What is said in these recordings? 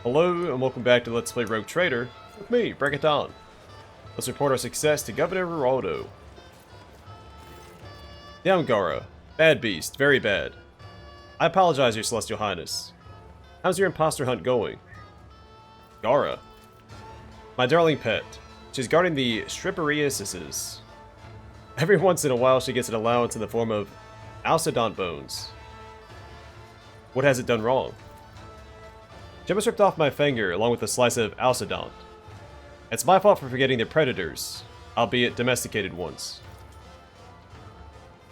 Hello and welcome back to Let's Play Rogue Trader with me, Break It Down. Let's report our success to Governor Ruoldo. Down, Gara. Bad beast, very bad. I apologize, Your Celestial Highness. How's your imposter hunt going? Gara. My darling pet. She's guarding the Stripperiases. Every once in a while she gets an allowance in the form of Alcedont bones. What has it done wrong? Gemma's ripped off my finger along with a slice of Alcedont. It's my fault for forgetting their predators, albeit domesticated ones.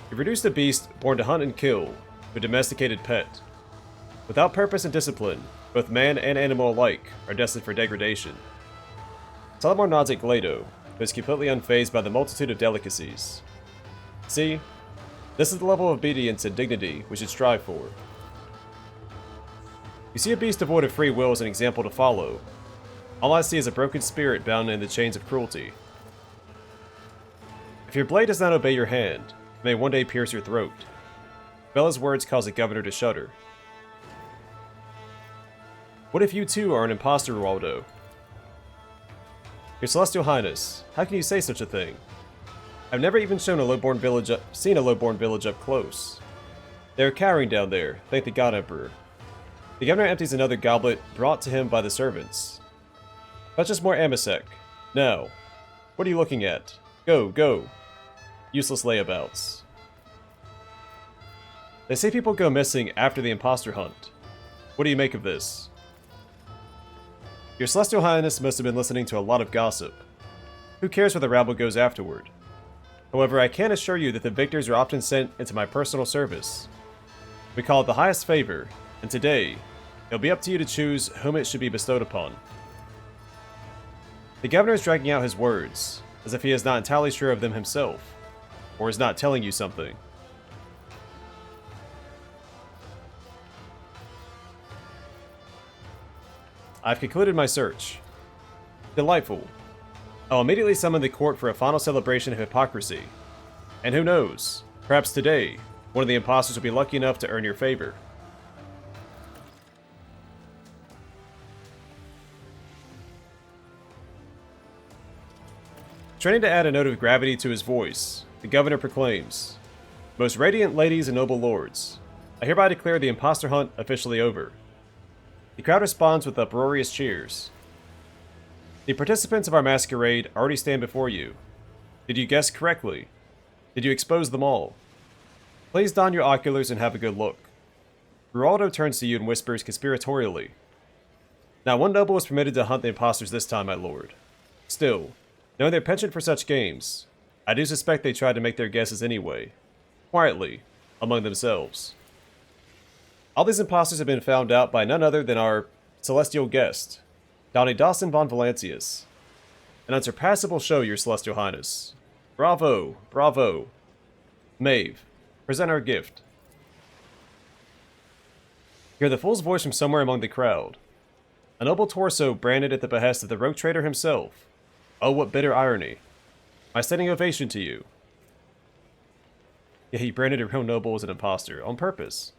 You've reduced a beast born to hunt and kill to a domesticated pet. Without purpose and discipline, both man and animal alike are destined for degradation. Salamor nods at Glado, who is completely unfazed by the multitude of delicacies. See, this is the level of obedience and dignity we should strive for. You see a beast devoid of free will as an example to follow. All I see is a broken spirit bound in the chains of cruelty. If your blade does not obey your hand, it may one day pierce your throat. Bella's words cause the governor to shudder. What if you too are an imposter, Ruoldo? Your Celestial Highness, how can you say such a thing? I've never even seen a lowborn village up close. They are cowering down there, thank the God Emperor. The governor empties another goblet brought to him by the servants. Fetch us more Amasec. Now. What are you looking at? Go, go. Useless layabouts. They say people go missing after the imposter hunt. What do you make of this? Your Celestial Highness must have been listening to a lot of gossip. Who cares where the rabble goes afterward? However, I can assure you that the victors are often sent into my personal service. We call it the highest favor, and today, it'll be up to you to choose whom it should be bestowed upon. The governor is dragging out his words, as if he is not entirely sure of them himself, or is not telling you something. I've concluded my search. Delightful. I'll immediately summon the court for a final celebration of hypocrisy. And who knows, perhaps today, one of the imposters will be lucky enough to earn your favor. Trying to add a note of gravity to his voice, the governor proclaims, "Most radiant ladies and noble lords, I hereby declare the imposter hunt officially over." The crowd responds with uproarious cheers. The participants of our masquerade already stand before you. Did you guess correctly? Did you expose them all? Please don your oculars and have a good look. Ruoldo turns to you and whispers conspiratorially, "Not one noble is permitted to hunt the imposters this time, my lord. Still, knowing their penchant for such games, I do suspect they tried to make their guesses anyway, quietly, among themselves. All these imposters have been found out by none other than our celestial guest, Donnie Dawson von Valancius. An unsurpassable show, Your Celestial Highness. Bravo, bravo. Maeve, present our gift." Hear the fool's voice from somewhere among the crowd. A noble torso branded at the behest of the rogue trader himself. Oh, what bitter irony. My standing ovation to you. Yeah, he branded a real noble as an imposter, on purpose.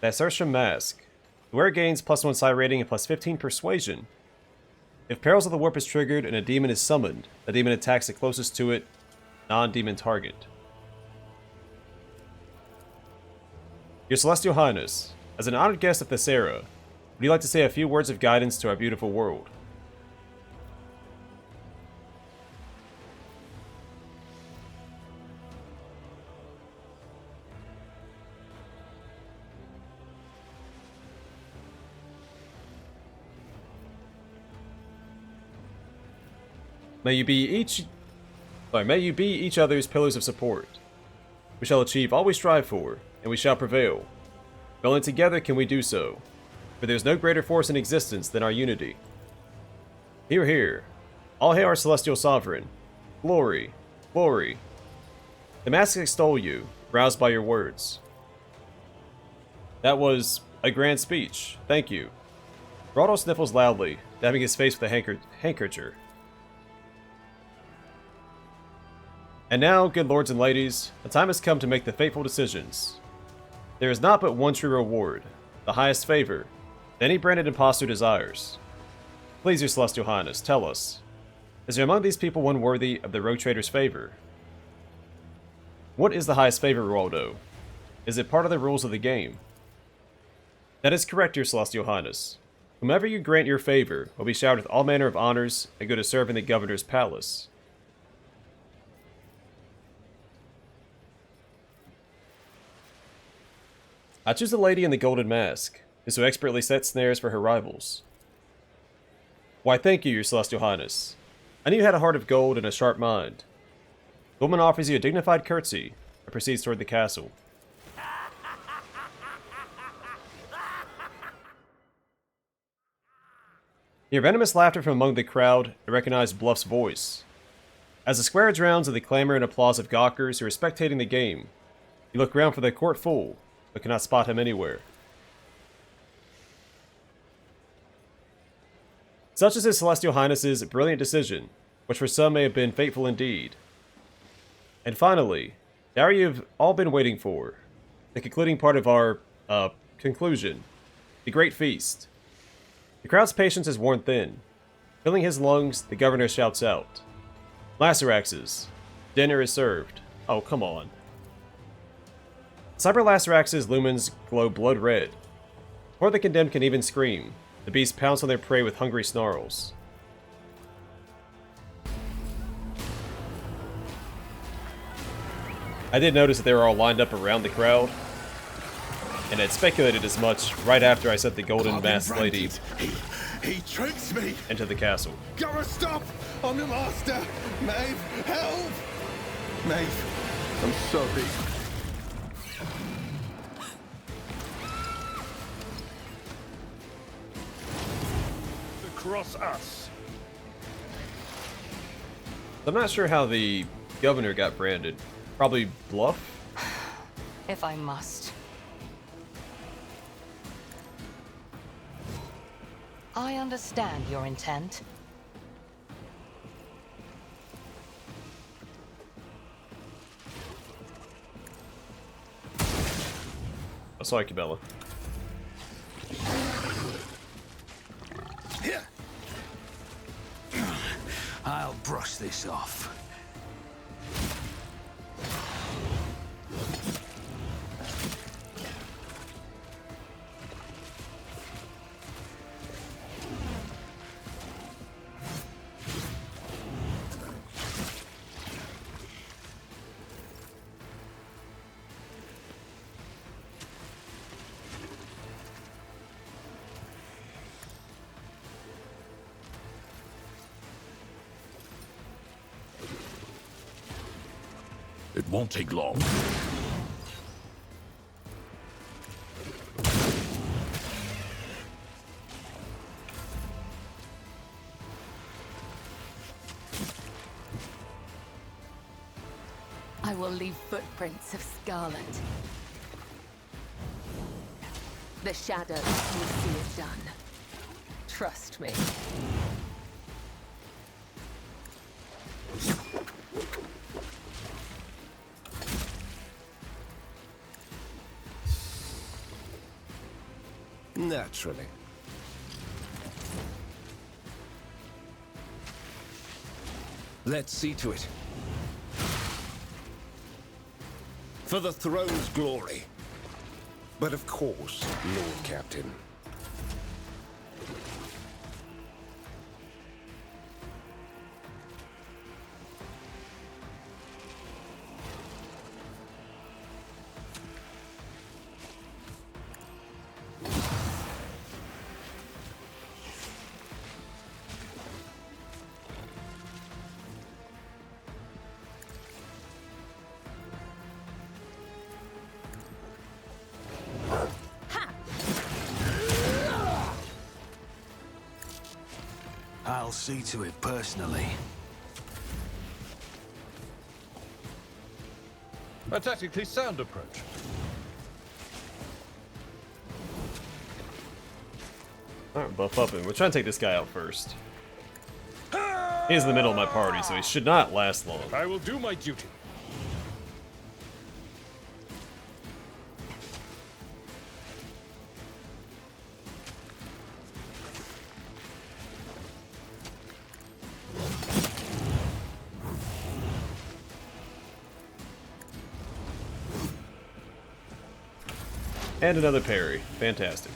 The Assertion Mask. The wearer gains +1 psi rating and +15 persuasion. If Perils of the Warp is triggered and a demon is summoned, the demon attacks the closest to it, non-demon target. Your Celestial Highness, as an honored guest of Thessera, would you like to say a few words of guidance to our beautiful world? May you be each other's pillars of support. We shall achieve all we strive for, and we shall prevail. Only together can we do so, for there is no greater force in existence than our unity. Hear, hear. All hail our celestial sovereign. Glory, glory. The masks extol you, roused by your words. That was a grand speech. Thank you. Ruoldo sniffles loudly, dabbing his face with a handkerchief. And now, good lords and ladies, the time has come to make the fateful decisions. There is not but one true reward, the highest favor, Any branded impostor desires. Please, your celestial highness, tell us. Is there among these people one worthy of the rogue trader's favor? What is the highest favor, Ruoldo? Is it part of the rules of the game? That is correct, your celestial highness. Whomever you grant your favor will be showered with all manner of honors and go to serve in the governor's palace. I choose the lady in the golden mask, who so expertly sets snares for her rivals. Why, thank you, your celestial highness. I knew you had a heart of gold and a sharp mind. The woman offers you a dignified curtsy and proceeds toward the castle. You hear venomous laughter from among the crowd and recognize Bluff's voice. As the square drowns in the clamor and applause of gawkers who are spectating the game, you look around for the court fool, but cannot spot him anywhere. Such is His Celestial Highness's brilliant decision, which for some may have been fateful indeed. And finally, the hour you've all been waiting for, the concluding part of our, conclusion, the Great Feast. The crowd's patience is worn thin. Filling his lungs, the governor shouts out, "Laceraxes, dinner is served." Oh, come on. Cyber Laceraxes' lumens glow blood red. Before the condemned can even scream, the beasts pounce on their prey with hungry snarls. I did notice that they were all lined up around the crowd, and I'd speculated as much right after I sent the golden masked lady He tricks me! into the castle. Gotta stop! I'm the master! Maeve, help! Maeve, I'm sorry. Across us. I'm not sure how the governor got branded. Probably Bluff? If I must. I understand your intent. Oh, sorry, Cabela. Here. I'll brush this off. It won't take long. I will leave footprints of scarlet. The shadows will see it done. Trust me. Naturally. Let's see to it. For the throne's glory. But of course, Lord Captain. I'll see to it personally. A tactically sound approach. Alright, buff up him. We're trying to take this guy out first. He's in the middle of my party, so he should not last long. I will do my duty. And another parry. Fantastic.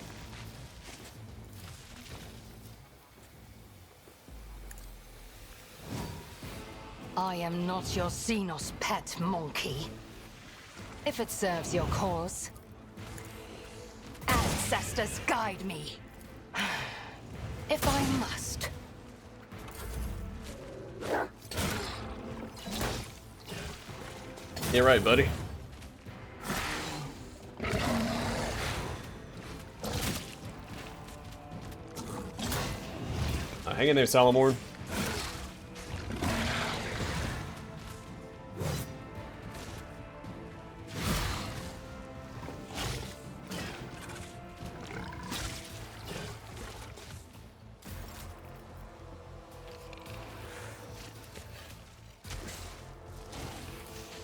I am not your Xenos pet monkey. If it serves your cause. Ancestors guide me. If I must. You're right, buddy. Hang in there, Salamorn.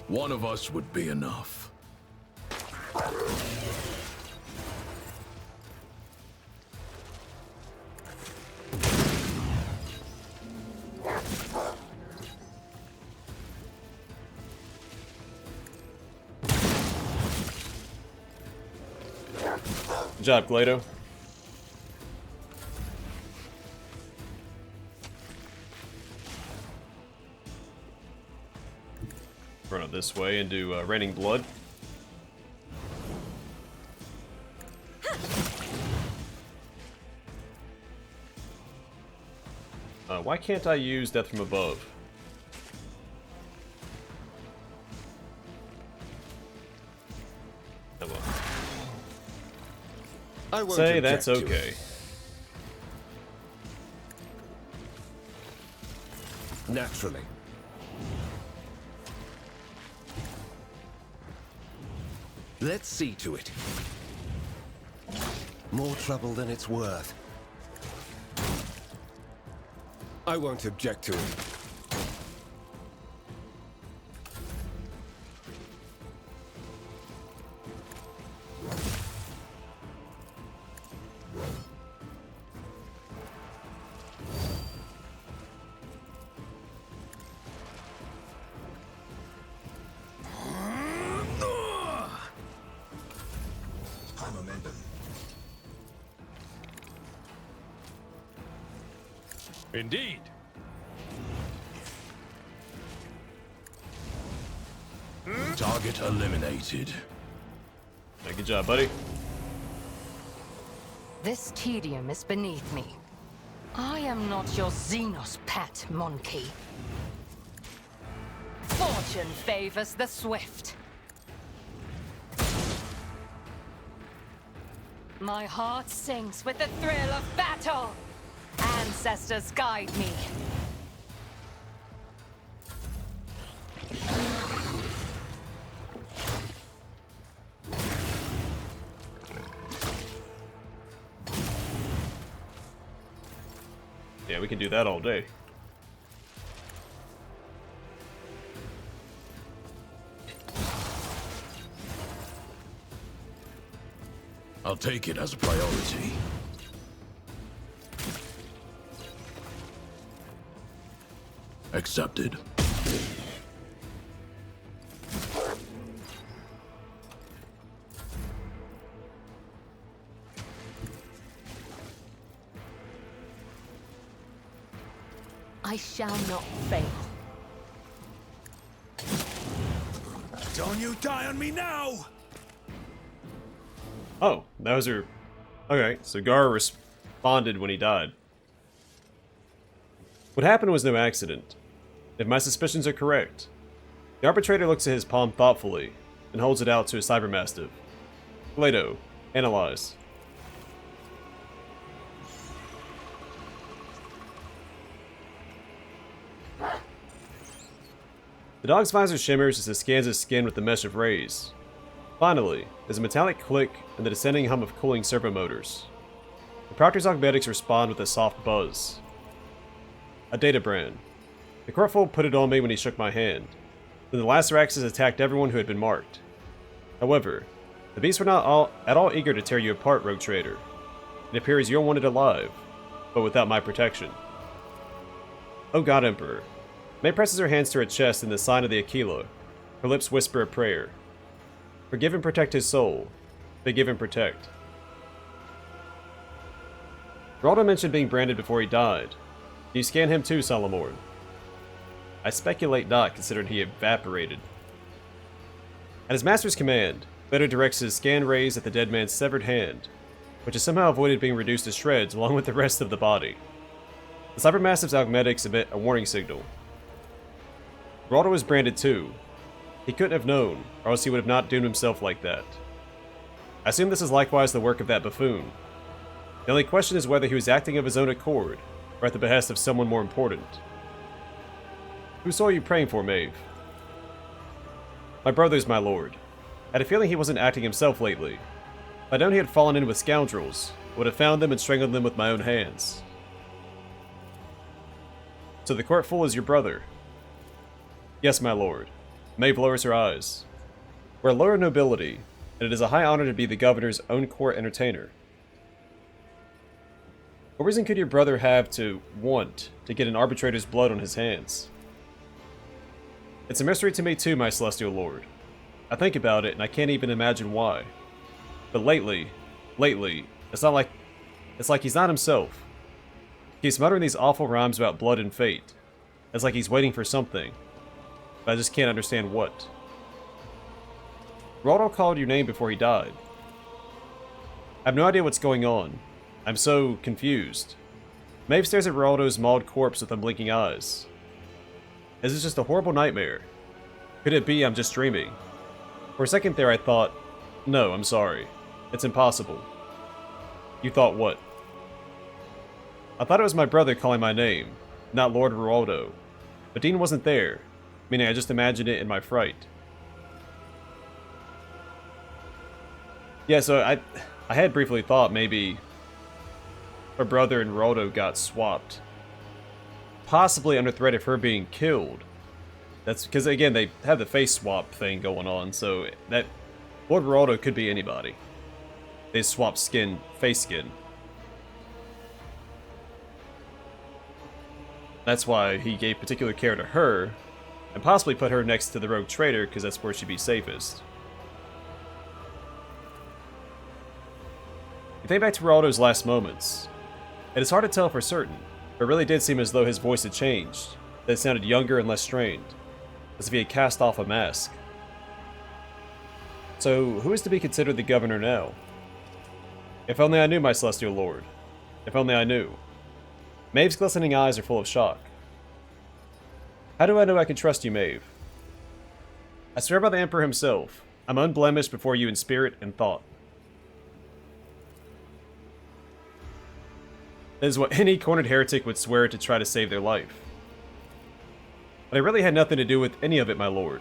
One of us would be enough. Good job, Glado. Run up this way and do Raining Blood. Why can't I use Death from Above? Oh, well. I won't Say object that's to it. okay. Naturally. Let's see to it. More trouble than it's worth. I won't object to it. Indeed. Target eliminated. Good job, buddy. This tedium is beneath me. I am not your Xenos pet monkey. Fortune favors the swift. My heart sings with the thrill of battle. Ancestors guide me. Yeah, we can do that all day. I'll take it as a priority. Accepted. I shall not fail. Don't you die on me now! Oh, that was her. Okay, so Gar responded when he died. What happened was no accident. If my suspicions are correct, the arbitrator looks at his palm thoughtfully and holds it out to his cybermastiff. Glado, analyze. The dog's visor shimmers as it scans his skin with the mesh of rays. Finally, there's a metallic click and the descending hum of cooling servo motors. The Proctor's Augmetics respond with a soft buzz. A data brand. The Corpfold put it on me when he shook my hand. Then the Laceraxes attacked everyone who had been marked. However, the beasts were not at all eager to tear you apart, Rogue Trader. It appears you're wanted alive, but without my protection. Oh God, Emperor. May presses her hands to her chest in the sign of the Aquila. Her lips whisper a prayer. Forgive and protect his soul. They give and protect. Ruoldo mentioned being branded before he died. Do you scan him too, Salamorn? I speculate not, considering he evaporated. At his master's command, Vader directs his scan rays at the dead man's severed hand, which has somehow avoided being reduced to shreds along with the rest of the body. The Cybermassive's augmetics emit a warning signal. Ruoldo was branded too. He couldn't have known, or else he would have not doomed himself like that. I assume this is likewise the work of that buffoon. The only question is whether he was acting of his own accord, or at the behest of someone more important. Who saw you praying for, Maeve? My brothers, my lord. I had a feeling he wasn't acting himself lately. If I'd known he had fallen in with scoundrels, I would have found them and strangled them with my own hands. So the court fool is your brother? Yes, my lord. Maeve lowers her eyes. We're a lower nobility, and it is a high honor to be the governor's own court entertainer. What reason could your brother have to want to get an arbitrator's blood on his hands? It's a mystery to me too, my celestial lord. I think about it, and I can't even imagine why. But lately, it's like he's not himself. He keeps muttering these awful rhymes about blood and fate. It's like he's waiting for something. But I just can't understand what. Ruoldo called your name before he died. I have no idea what's going on. I'm so confused. Maeve stares at Ruoldo's mauled corpse with unblinking eyes. Is this just a horrible nightmare? Could it be I'm just dreaming? For a second there I thought, no, I'm sorry. It's impossible. You thought what? I thought it was my brother calling my name, not Lord Ruoldo. But Dean wasn't there, meaning I just imagined it in my fright. Yeah, so I had briefly thought maybe her brother and Ruoldo got swapped. Possibly under threat of her being killed. That's because, again, they have the face swap thing going on, so that Lord Ruoldo could be anybody. They swap face skin. That's why he gave particular care to her, and possibly put her next to the rogue traitor, because that's where she'd be safest. You think back to Ruoldo's last moments. It is hard to tell for certain, but it really did seem as though his voice had changed, that it sounded younger and less strained, as if he had cast off a mask. So, who is to be considered the governor now? If only I knew, my celestial lord. If only I knew. Maeve's glistening eyes are full of shock. How do I know I can trust you, Maeve? I swear by the Emperor himself, I'm unblemished before you in spirit and thought. That is what any cornered heretic would swear to try to save their life. But I really had nothing to do with any of it, my lord.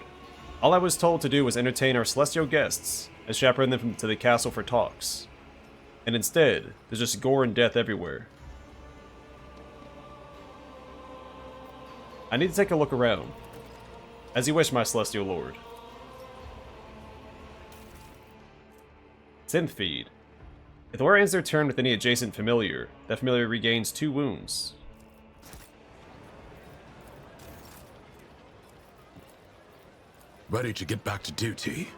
All I was told to do was entertain our celestial guests and chaperone them to the castle for talks. And instead, there's just gore and death everywhere. I need to take a look around. As you wish, my celestial lord. Synth feed. If the warrior ends their turn with any adjacent familiar, that familiar regains 2 wounds. Ready to get back to duty?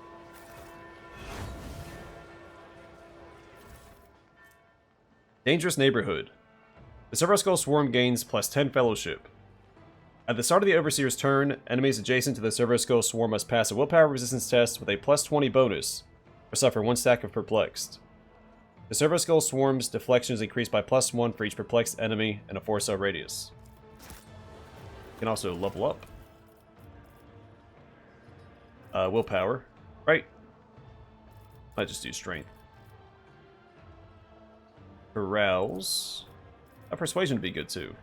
Dangerous neighborhood. The Servo Skull Swarm gains +10 fellowship. At the start of the Overseer's turn, enemies adjacent to the Servo Skull Swarm must pass a willpower resistance test with a +20 bonus, or suffer 1 stack of perplexed. The Servo Skull Swarm's deflection is increased by +1 for each perplexed enemy in a 4-cell radius. You can also level up. Willpower, right? Might just do strength. Carouse. Persuasion would be good too.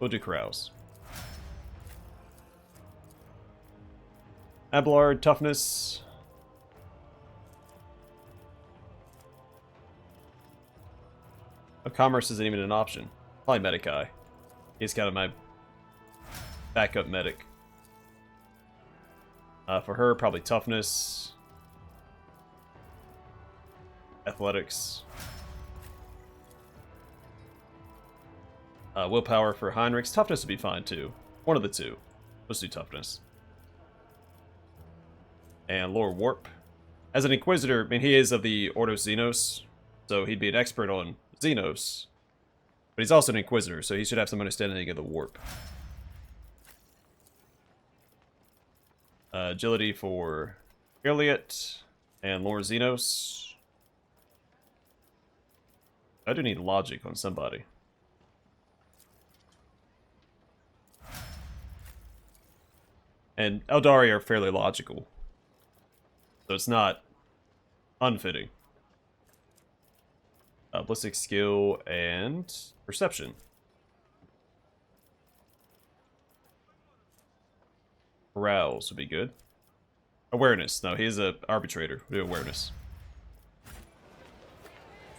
We'll do carouse. Abelard, toughness. Oh, commerce isn't even an option. Probably Medicae. He's kind of my backup medic. For her, probably toughness. Athletics. Willpower for Heinrichs. Toughness would be fine too. One of the two. Let's do toughness. And Lore Warp. As an Inquisitor, I mean, he is of the Ordo Xenos, so he'd be an expert on Xenos. But he's also an Inquisitor, so he should have some understanding of the warp. Agility for Owlcat and Lore Xenos. I do need logic on somebody. And Eldari are fairly logical. So it's not unfitting. Ballistic skill and perception. Arouse would be good. Awareness. No, he's an arbitrator. We do awareness.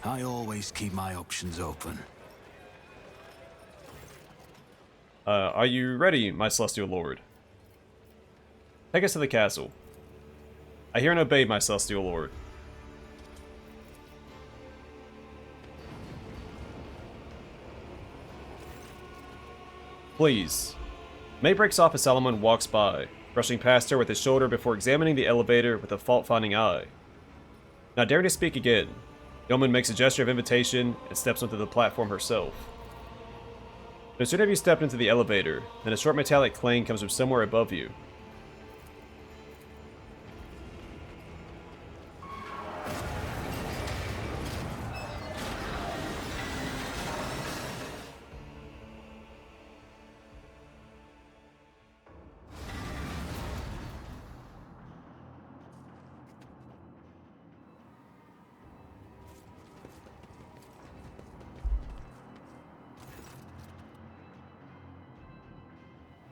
I always keep my options open. Are you ready, my celestial lord? Take us to the castle. I hear and obey, my celestial lord. Please. May breaks off as Salomon walks by, brushing past her with his shoulder before examining the elevator with a fault-finding eye. Not daring to speak again, Yeoman makes a gesture of invitation and steps onto the platform herself. No sooner have you stepped into the elevator than a short metallic clang comes from somewhere above you.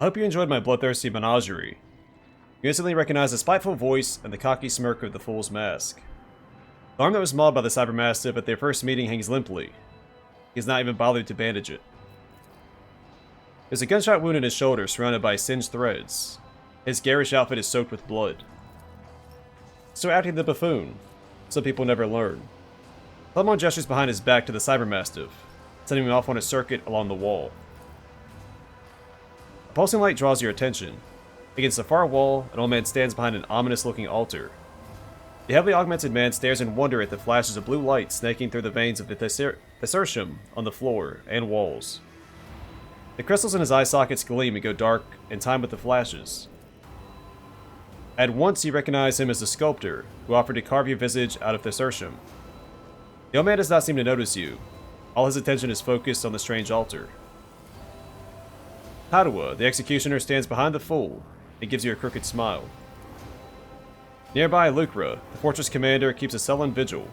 I hope you enjoyed my bloodthirsty menagerie. You instantly recognize the spiteful voice and the cocky smirk of the Fool's Mask. The arm that was mauled by the Cybermastiff at their first meeting hangs limply. He has not even bothered to bandage it. There's a gunshot wound in his shoulder surrounded by singed threads. His garish outfit is soaked with blood. So acting the buffoon. Some people never learn. Salomon gestures behind his back to the Cybermastiff, sending him off on a circuit along the wall. A pulsing light draws your attention. Against the far wall, an old man stands behind an ominous-looking altar. The heavily augmented man stares in wonder at the flashes of blue light snaking through the veins of the Thesaurus on the floor and walls. The crystals in his eye sockets gleam and go dark in time with the flashes. At once you recognize him as the sculptor who offered to carve your visage out of Thesaurus. The old man does not seem to notice you. All his attention is focused on the strange altar. Padua, the executioner, stands behind the fool and gives you a crooked smile. Nearby, Lucra, the fortress commander, keeps a sullen vigil.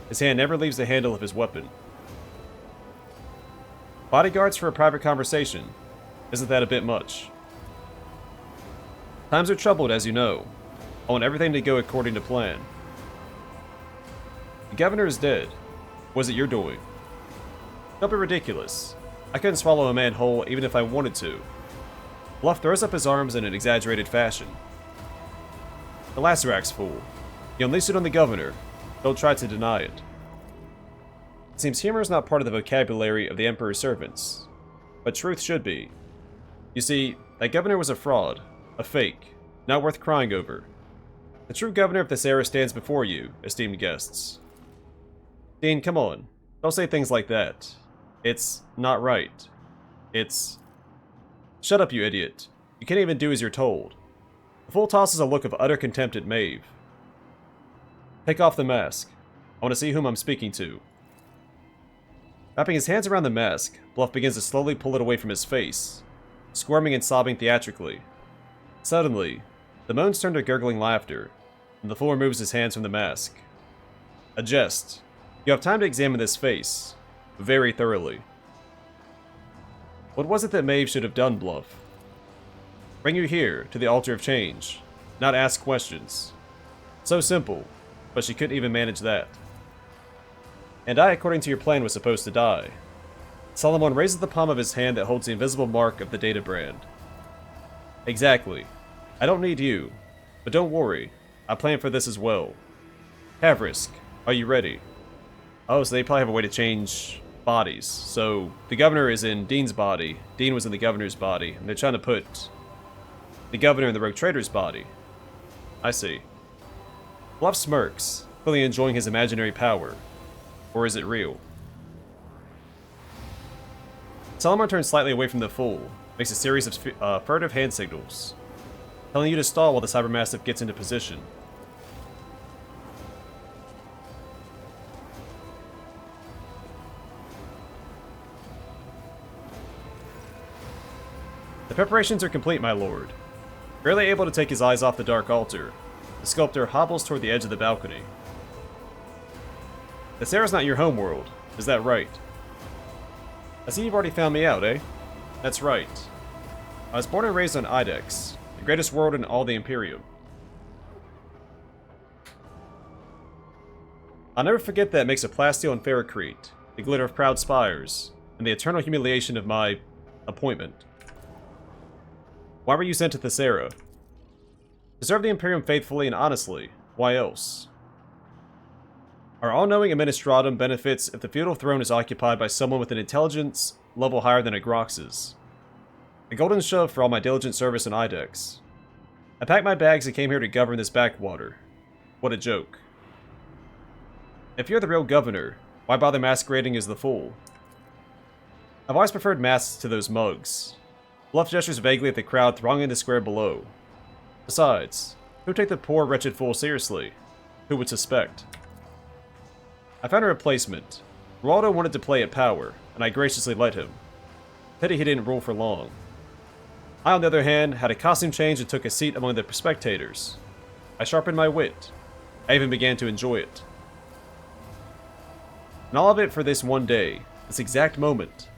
His hand never leaves the handle of his weapon. Bodyguards for a private conversation. Isn't that a bit much? Times are troubled, as you know. I want everything to go according to plan. The governor is dead. Was it your doing? Don't be ridiculous. I couldn't swallow a man whole even if I wanted to. Bluff throws up his arms in an exaggerated fashion. The Lacerax fool. You unleashed it on the governor. Don't try to deny it. It seems humor is not part of the vocabulary of the Emperor's servants, but truth should be. You see, that governor was a fraud, a fake, not worth crying over. The true governor of this era stands before you, esteemed guests. Dean, come on. Don't say things like that. It's not right. It's... Shut up, you idiot. You can't even do as you're told. The fool tosses a look of utter contempt at Maeve. Take off the mask. I want to see whom I'm speaking to. Wrapping his hands around the mask, Bluff begins to slowly pull it away from his face, squirming and sobbing theatrically. Suddenly, the moans turn to gurgling laughter, and the fool removes his hands from the mask. A jest. You have time to examine this face. Very thoroughly. What was it that Maeve should have done, Bluff? Bring you here, to the altar of change, not ask questions. So simple, but she couldn't even manage that. And I, according to your plan, was supposed to die. Salomon raises the palm of his hand that holds the invisible mark of the data brand. Exactly. I don't need you, but don't worry, I planned for this as well. Havrisk, are you ready? Oh, so they probably have a way to change bodies. So, the governor is in Dean's body, Dean was in the governor's body, and they're trying to put the governor in the rogue trader's body. I see. Bluff smirks, clearly enjoying his imaginary power. Or is it real? Salamar turns slightly away from the fool, makes a series of furtive hand signals, telling you to stall while the Cybermassive gets into position. The preparations are complete, my lord. Barely able to take his eyes off the dark altar, the sculptor hobbles toward the edge of the balcony. The Sarah's not your homeworld, is that right? I see you've already found me out, eh? That's right. I was born and raised on Idex, the greatest world in all the Imperium. I'll never forget that mix of plasteel and ferrocrete, the glitter of proud spires, and the eternal humiliation of my appointment. Why were you sent to Thessera? To serve the Imperium faithfully and honestly. Why else? Our all-knowing administratum benefits if the feudal throne is occupied by someone with an intelligence level higher than a Grox's. A golden shove for all my diligent service in Idex. I packed my bags and came here to govern this backwater. What a joke. If you're the real governor, why bother masquerading as the fool? I've always preferred masks to those mugs. Bluff gestures vaguely at the crowd thronging the square below. Besides, who'd take the poor wretched fool seriously? Who would suspect? I found a replacement. Ruoldo wanted to play at power, and I graciously let him. Pity he didn't rule for long. I, on the other hand, had a costume change and took a seat among the spectators. I sharpened my wit. I even began to enjoy it. And all of it for this one day, this exact moment.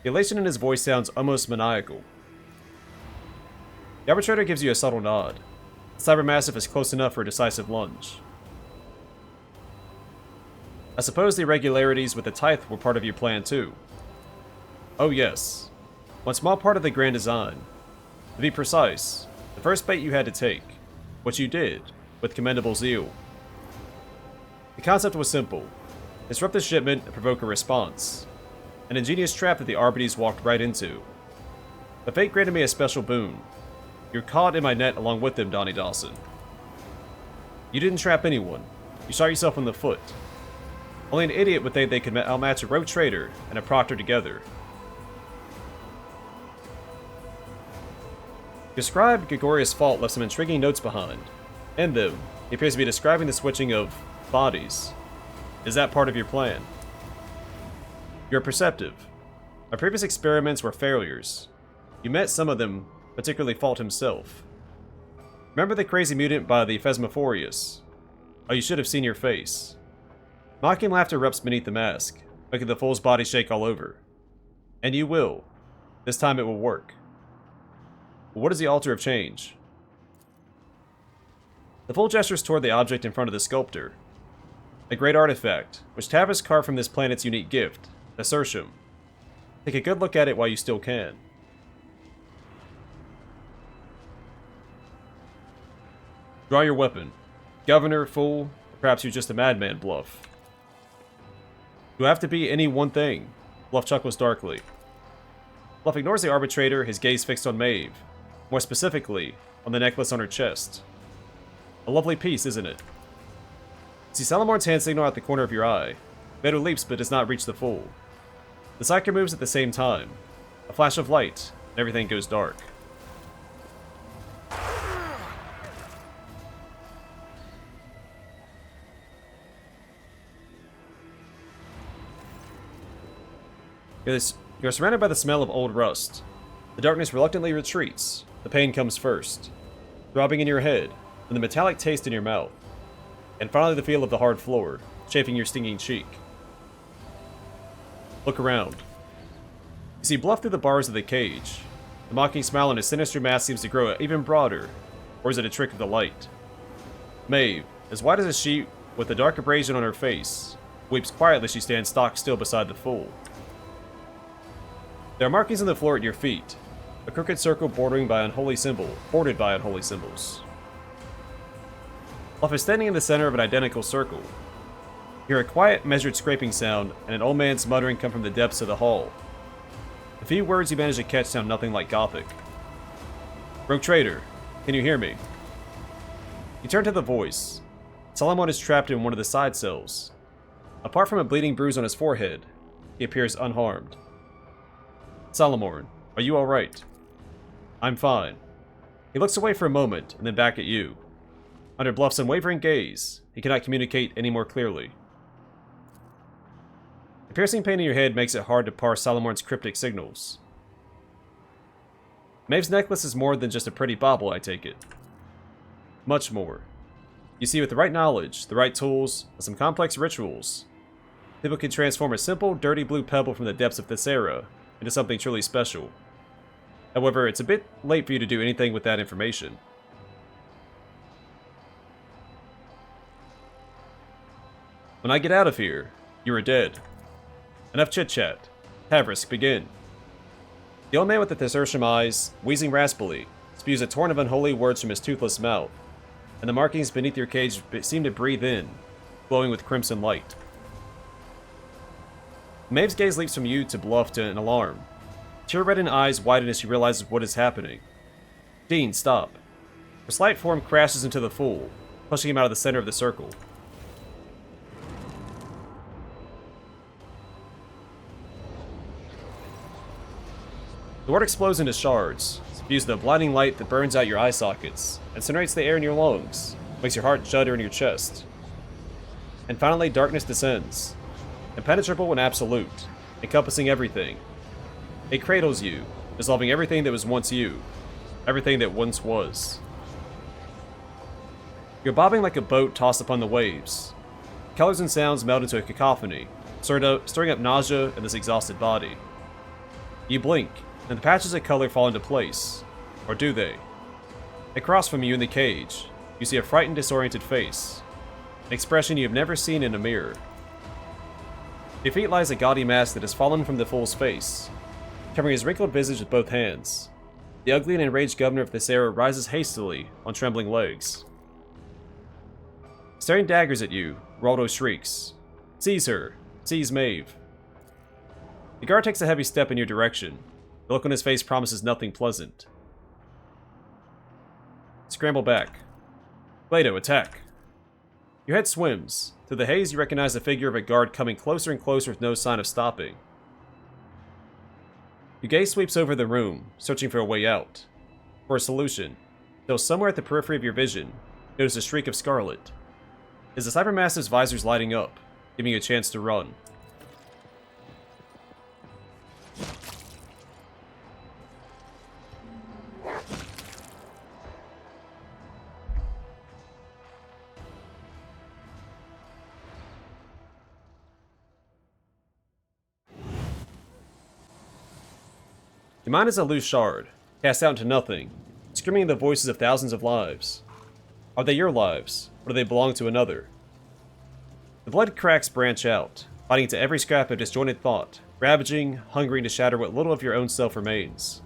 The elation in his voice sounds almost maniacal. The arbitrator gives you a subtle nod. The Cybermassive is close enough for a decisive lunge. I suppose the irregularities with the tithe were part of your plan too. Oh yes. One small part of the grand design. To be precise, the first bait you had to take. What you did, with commendable zeal. The concept was simple. Disrupt the shipment and provoke a response. An ingenious trap that the Arbites walked right into. But fate granted me a special boon. You're caught in my net along with them, Donnie Dawson. You didn't trap anyone. You shot yourself in the foot. Only an idiot would think they could outmatch a rogue trader and a proctor together. Described Gregorius' fault left some intriguing notes behind. In them, he appears to be describing the switching of bodies. Is that part of your plan? You're perceptive. My previous experiments were failures. You met some of them, particularly Fault himself. Remember the crazy mutant by the Phasmophorius? Oh, you should have seen your face. Mocking laughter erupts beneath the mask, making the fool's body shake all over. And you will. This time it will work. But what is the altar of change? The fool gestures toward the object in front of the sculptor. A great artifact, which Tavis carved from this planet's unique gift, the Sertium. Take a good look at it while you still can. Draw your weapon. Governor, fool, or perhaps you're just a madman, Bluff. You have to be any one thing. Bluff chuckles darkly. Bluff ignores the arbitrator, his gaze fixed on Maeve. More specifically, on the necklace on her chest. A lovely piece, isn't it? See Salamorn's hand signal at the corner of your eye. Beto leaps but does not reach the fool. The psyker moves at the same time. A flash of light, and everything goes dark. You're surrounded by the smell of old rust. The darkness reluctantly retreats. The pain comes first. Throbbing in your head, and the metallic taste in your mouth. And finally the feel of the hard floor, chafing your stinging cheek. Look around. You see Bluff through the bars of the cage. The mocking smile on his sinister mask seems to grow even broader. Or is it a trick of the light? Maeve, as white as a sheet, with a dark abrasion on her face, weeps quietly as she stands stock still beside the fool. There are markings on the floor at your feet, a crooked circle bordered by unholy symbols. Bluff is standing in the center of an identical circle. You hear a quiet, measured scraping sound, and an old man's muttering come from the depths of the hall. The few words you manage to catch sound nothing like Gothic. Rogue Trader, can you hear me? You turn to the voice. Salamon is trapped in one of the side cells. Apart from a bleeding bruise on his forehead, he appears unharmed. Salamon, are you alright? I'm fine. He looks away for a moment, and then back at you. Under Bluff's unwavering gaze, he cannot communicate any more clearly. The piercing pain in your head makes it hard to parse Salamon's cryptic signals. Maeve's necklace is more than just a pretty bauble, I take it. Much more. You see, with the right knowledge, the right tools, and some complex rituals, people can transform a simple, dirty blue pebble from the depths of this era into something truly special. However, it's a bit late for you to do anything with that information. When I get out of here, you are dead. Enough chit-chat. Havrisk, begin. The old man with the Thesertium eyes, wheezing raspily, spews a torrent of unholy words from his toothless mouth, and the markings beneath your cage seem to breathe in, glowing with crimson light. Maeve's gaze leaps from you to Bluff to an alarm. Tear-reddened eyes widen as she realizes what is happening. Dean, stop. Her slight form crashes into the fool, pushing him out of the center of the circle. The ward explodes into shards, spews the blinding light that burns out your eye sockets, incinerates the air in your lungs, makes your heart shudder in your chest. And finally, darkness descends, impenetrable and absolute, encompassing everything. It cradles you, dissolving everything that was once you, everything that once was. You're bobbing like a boat tossed upon the waves. Colors and sounds meld into a cacophony, stirring up nausea in this exhausted body. You blink, and the patches of color fall into place. Or do they? Across from you in the cage, you see a frightened, disoriented face. An expression you have never seen in a mirror. At your feet lies a gaudy mask that has fallen from the fool's face, covering his wrinkled visage with both hands. The ugly and enraged governor of this era rises hastily on trembling legs. Staring daggers at you, Ruoldo shrieks. Seize her! Seize Maeve! The guard takes a heavy step in your direction. The look on his face promises nothing pleasant. Scramble back. Glado, attack! Your head swims. Through the haze, you recognize the figure of a guard coming closer and closer with no sign of stopping. Your gaze sweeps over the room, searching for a way out. For a solution. Though somewhere at the periphery of your vision, you notice a streak of scarlet. Is the Cybermassive's visors lighting up, giving you a chance to run? Your mind is a loose shard, cast out into nothing, screaming the voices of thousands of lives. Are they your lives, or do they belong to another? The blood cracks branch out, biting into every scrap of disjointed thought, ravaging, hungering to shatter what little of your own self remains.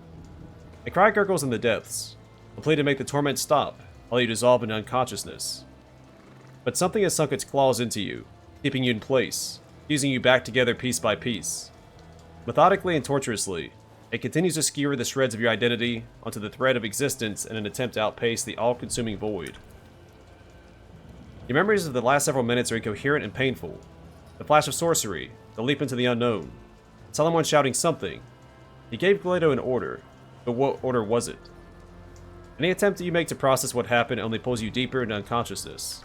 A cry gurgles in the depths, a plea to make the torment stop, while you dissolve into unconsciousness. But something has sunk its claws into you, keeping you in place, fusing you back together piece by piece. Methodically and tortuously, it continues to skewer the shreds of your identity onto the thread of existence in an attempt to outpace the all-consuming void. Your memories of the last several minutes are incoherent and painful. The flash of sorcery, the leap into the unknown, Salamon shouting something. He gave Glado an order, but what order was it? Any attempt that you make to process what happened only pulls you deeper into unconsciousness.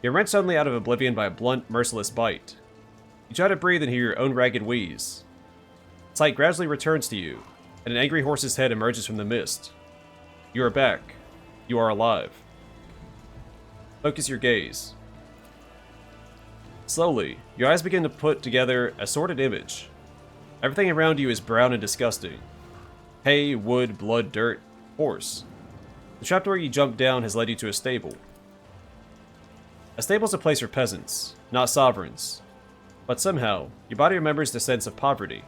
You're wrenched suddenly out of oblivion by a blunt, merciless bite. You try to breathe and hear your own ragged wheeze. Sight gradually returns to you, and an angry horse's head emerges from the mist. You are back. You are alive. Focus your gaze. Slowly, your eyes begin to put together a sorted image. Everything around you is brown and disgusting. Hay, wood, blood, dirt, horse. The trapdoor you jumped down has led you to a stable. A stable is a place for peasants, not sovereigns. But somehow, your body remembers the sense of poverty.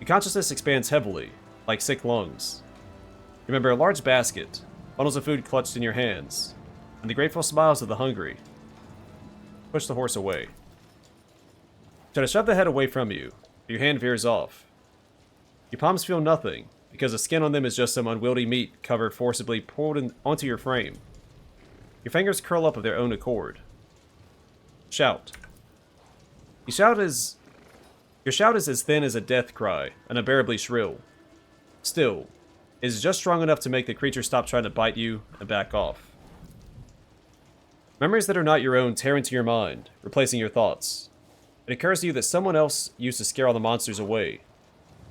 Your consciousness expands heavily, like sick lungs. You remember a large basket, bundles of food clutched in your hands, and the grateful smiles of the hungry. Push the horse away. Try to shove the head away from you, but your hand veers off. Your palms feel nothing, because the skin on them is just some unwieldy meat cover forcibly pulled onto your frame. Your fingers curl up of their own accord. Shout. Your shout is as thin as a death cry, and unbearably shrill. Still, it is just strong enough to make the creature stop trying to bite you and back off. Memories that are not your own tear into your mind, replacing your thoughts. It occurs to you that someone else used to scare all the monsters away.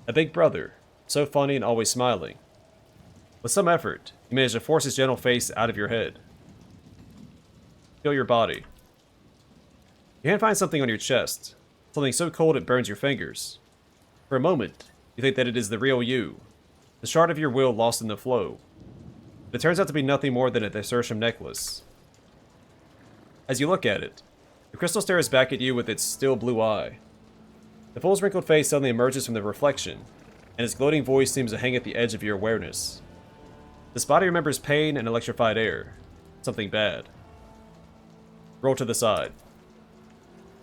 A big brother, so funny and always smiling. With some effort, you manage to force his gentle face out of your head. Feel your body. Your hand finds something on your chest, something so cold it burns your fingers. For a moment, you think that it is the real you, the shard of your will lost in the flow. But it turns out to be nothing more than a Thessertium necklace. As you look at it, the crystal stares back at you with its still blue eye. The fool's wrinkled face suddenly emerges from the reflection, and his gloating voice seems to hang at the edge of your awareness. This body remembers pain and electrified air. Something bad. Roll to the side.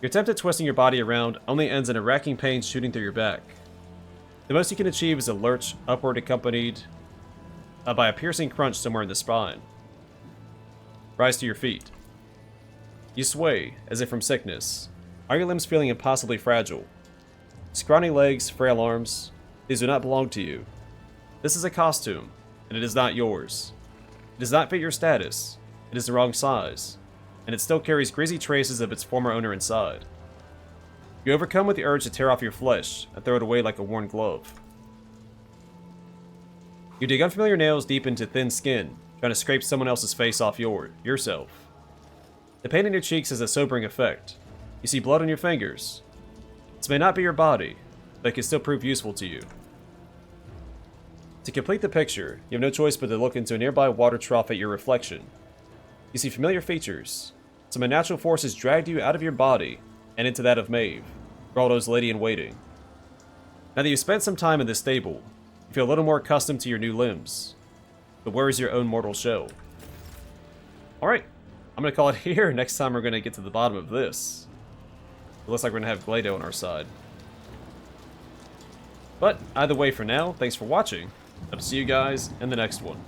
Your attempt at twisting your body around only ends in a racking pain shooting through your back. The most you can achieve is a lurch upward accompanied by a piercing crunch somewhere in the spine. Rise to your feet. You sway, as if from sickness, all your limbs feeling impossibly fragile. Scrawny legs, frail arms, these do not belong to you. This is a costume, and it is not yours. It does not fit your status, it is the wrong size, and it still carries greasy traces of its former owner inside. You overcome with the urge to tear off your flesh and throw it away like a worn glove. You dig unfamiliar nails deep into thin skin, trying to scrape someone else's face off yourself. The pain in your cheeks has a sobering effect. You see blood on your fingers. This may not be your body, but it can still prove useful to you. To complete the picture, you have no choice but to look into a nearby water trough at your reflection. You see familiar features. Some unnatural forces dragged you out of your body and into that of Maeve, Ruoldo's lady-in-waiting. Now that you've spent some time in this stable, you feel a little more accustomed to your new limbs. But where is your own mortal shell? Alright. I'm going to call it here. Next time we're going to get to the bottom of this. It looks like we're going to have Glado on our side. But either way for now, thanks for watching. I'll see you guys in the next one.